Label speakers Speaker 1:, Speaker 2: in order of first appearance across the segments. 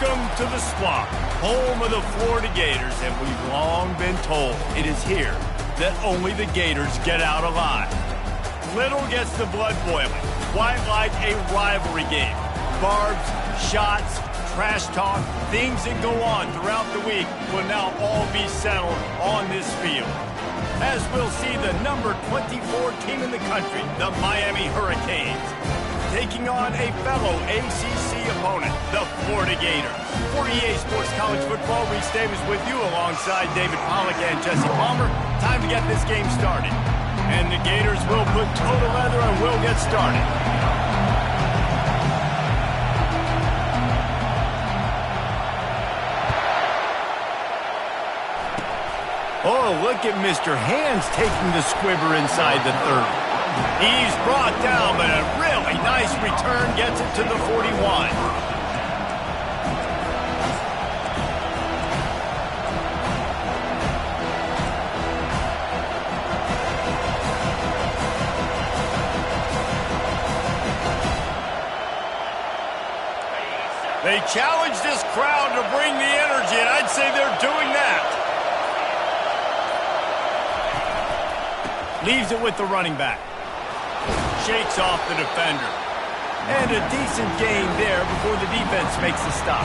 Speaker 1: Welcome to the Swamp, home of the Florida Gators, and we've long been told it is here that only the Gators get out alive. Little gets the blood boiling, quite like a rivalry game. Barbs, shots, trash talk, things that go on throughout the week will now all be settled on this field. As we'll see the number 24 team in the country, the Miami Hurricanes, taking on a fellow ACC opponent, the Florida Gators. For EA Sports College Football, Reese Davis with you alongside David Pollack and Jesse Palmer. Time to get this game started. And the Gators will put toe to leather and will get started. Oh, look at Mr. Hands taking the squibber inside the 30. He's brought down, but a really nice return gets it to the 41. They challenge this crowd to bring the energy, and I'd say they're doing that. Leaves it with the running back. Shakes off the defender. And a decent gain there before the defense makes the stop.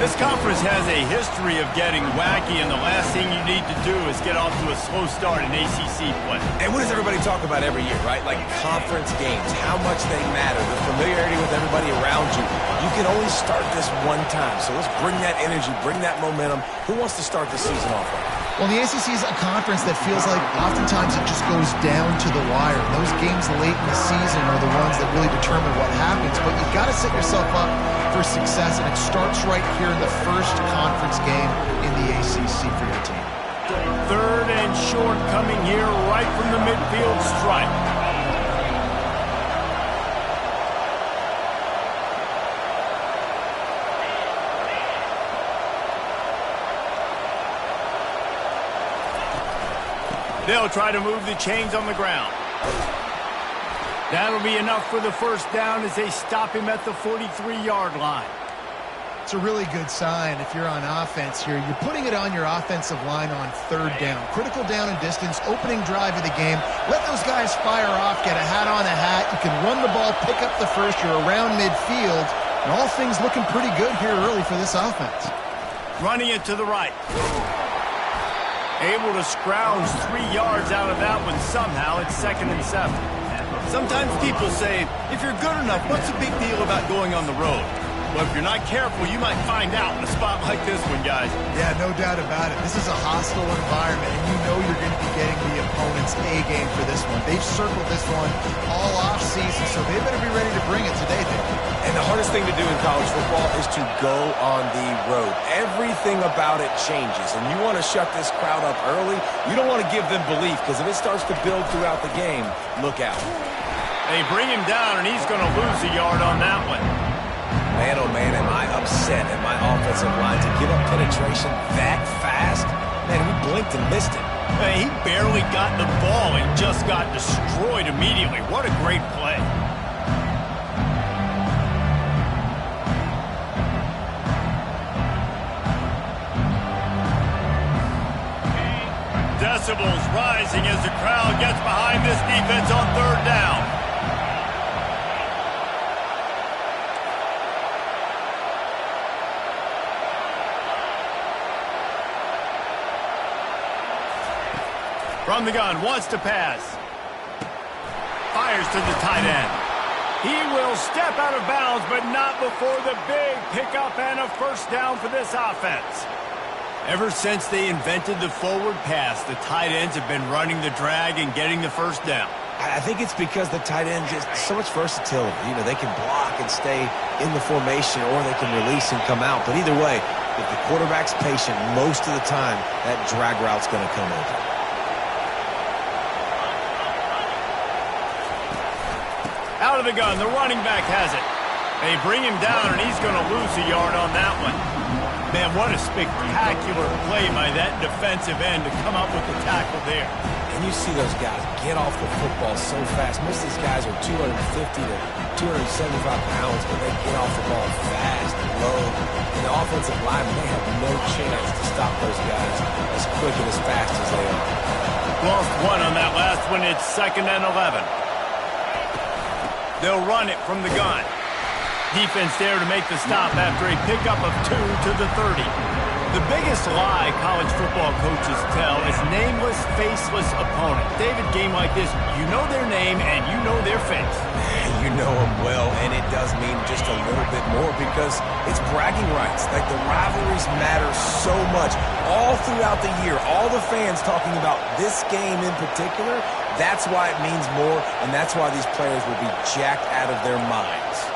Speaker 1: This conference has a history of getting wacky, and the last thing you need to do is get off to a slow start in ACC play.
Speaker 2: And what does everybody talk about every year, right? Like conference games, how much they matter, the familiarity with everybody around you. You can only start this one time, so let's bring that energy, bring that momentum. Who wants to start the season off right?
Speaker 3: Well, the ACC is a conference that feels like oftentimes it just goes down to the wire. Those games late in the season are the ones that really determine what happens, but you've got to set yourself up for success, and it starts right here in the first conference game in the ACC for your team.
Speaker 1: Third and short coming here right from the midfield stripe. They'll try to move the chains on the ground. That'll be enough for the first down as they stop him at the 43-yard line.
Speaker 3: It's a really good sign if you're on offense here. You're putting it on your offensive line on third down. Critical down and distance, opening drive of the game. Let those guys fire off, get a hat on a hat. You can run the ball, pick up the first. You're around midfield. And all things looking pretty good here early for this offense.
Speaker 1: Running it to the right. Able to scrounge 3 yards out of that one somehow. It's 2nd and 7. Sometimes people say, if you're good enough, what's the big deal about going on the road? Well, if you're not careful, you might find out in a spot like this one, guys.
Speaker 3: Yeah, no doubt about it. This is a hostile environment, and you know you're going to be getting the opponent's A-game for this one. They've circled this one all off-season, so they better be ready to bring it today, David.
Speaker 2: And the hardest thing to do in college football is to go on the road. Everything about it changes, and you want to shut this crowd up early. You don't want to give them belief, because if it starts to build throughout the game, look out.
Speaker 1: They bring him down, and he's going to lose a yard on that one.
Speaker 2: Man, oh man, am I upset at my offensive line to give up penetration that fast? Man, we blinked and missed it.
Speaker 1: Hey, he barely got the ball and just got destroyed immediately. What a great play. Decibels rising as the crowd gets behind this defense on third down. From the gun, wants to pass. Fires to the tight end. He will step out of bounds, but not before the big pickup and a first down for this offense. Ever since they invented the forward pass, the tight ends have been running the drag and getting the first down.
Speaker 2: I think it's because the tight end just so much versatility. You know, they can block and stay in the formation, or they can release and come out. But either way, if the quarterback's patient, most of the time, that drag route's going to come over.
Speaker 1: Out of the gun, the running back has it. They bring him down, and he's going to lose a yard on that one. Man, what a spectacular play by that defensive end to come up with the tackle there.
Speaker 2: And And you see those guys get off the football so fast. Most of these guys are 250 to 275 pounds, but they get off the ball fast and low. And the offensive linemen, they have no chance to stop those guys as quick and as fast as they are.
Speaker 1: Lost one on that last one. It's 2nd and 11. They'll run it from the gun. Defense there to make the stop after a pickup of 2 to the 30. The biggest lie college football coaches tell is nameless, faceless opponent. David, game like this, you know their name and you know their face.
Speaker 2: You know them well, and it does mean just a little bit more because it's bragging rights. Like, the rivalries matter so much. All throughout the year, all the fans talking about this game in particular, that's why it means more, and that's why these players will be jacked out of their minds.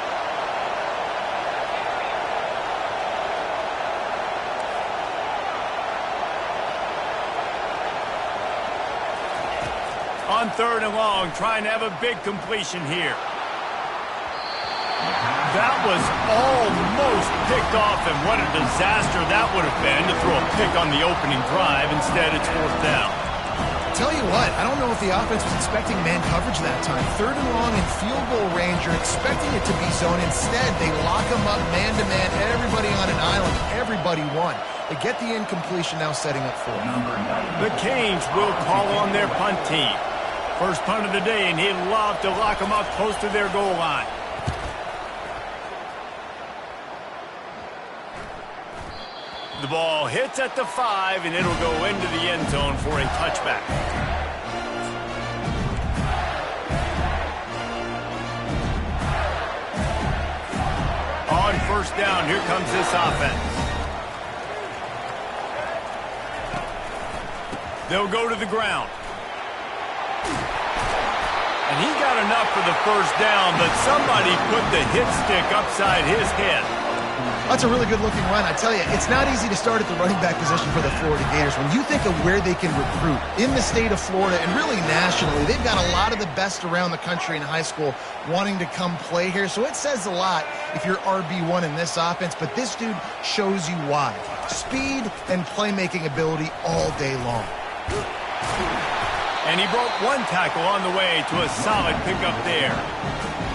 Speaker 1: On 3rd and long, trying to have a big completion here. That was almost picked off, and what a disaster that would have been to throw a pick on the opening drive. Instead, it's 4th down.
Speaker 3: Tell you what, I don't know if the offense was expecting man coverage that time. 3rd and long in field goal range, you're expecting it to be zone. Instead, they lock them up man-to-man, everybody on an island, everybody won. They get the incompletion, now setting up 4.
Speaker 1: The Canes will call on their punt team. First punt of the day, and he'd love to lock them up close to their goal line. The ball hits at the 5, and it'll go into the end zone for a touchback. On 1st down, here comes this offense. They'll go to the ground. And he got enough for the 1st down, but somebody put the hit stick upside his head.
Speaker 3: That's a really good-looking run. I tell you, it's not easy to start at the running back position for the Florida Gators. When you think of where they can recruit in the state of Florida and really nationally, they've got a lot of the best around the country in high school wanting to come play here. So it says a lot if you're RB1 in this offense, but this dude shows you why. Speed and playmaking ability all day long.
Speaker 1: And he broke one tackle on the way to a solid pickup there.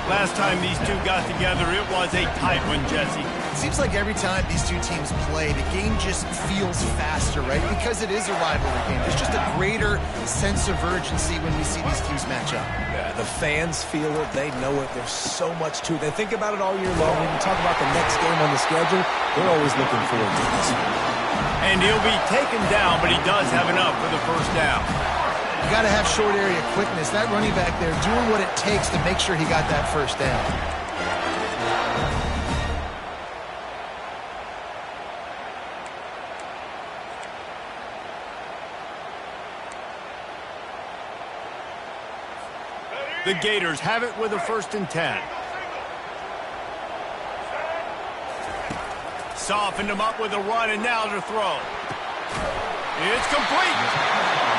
Speaker 1: Last time these two got together, it was a tight one, Jesse.
Speaker 3: It seems like every time these two teams play, the game just feels faster, right? Because it is a rivalry game. There's just a greater sense of urgency when we see these teams match up.
Speaker 2: Yeah, the fans feel it. They know it. There's so much to it. They think about it all year long. When you talk about the next game on the schedule, they're always looking forward to this one.
Speaker 1: And he'll be taken down, but he does have enough for the 1st down.
Speaker 3: You got to have short area quickness. That running back there doing what it takes to make sure he got that 1st down.
Speaker 1: The Gators have it with a 1st and 10. Softened him up with a run, and now to throw. It's complete.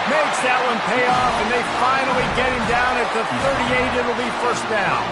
Speaker 1: Makes that one pay off, and they finally get him down at the 38. It'll be 1st down.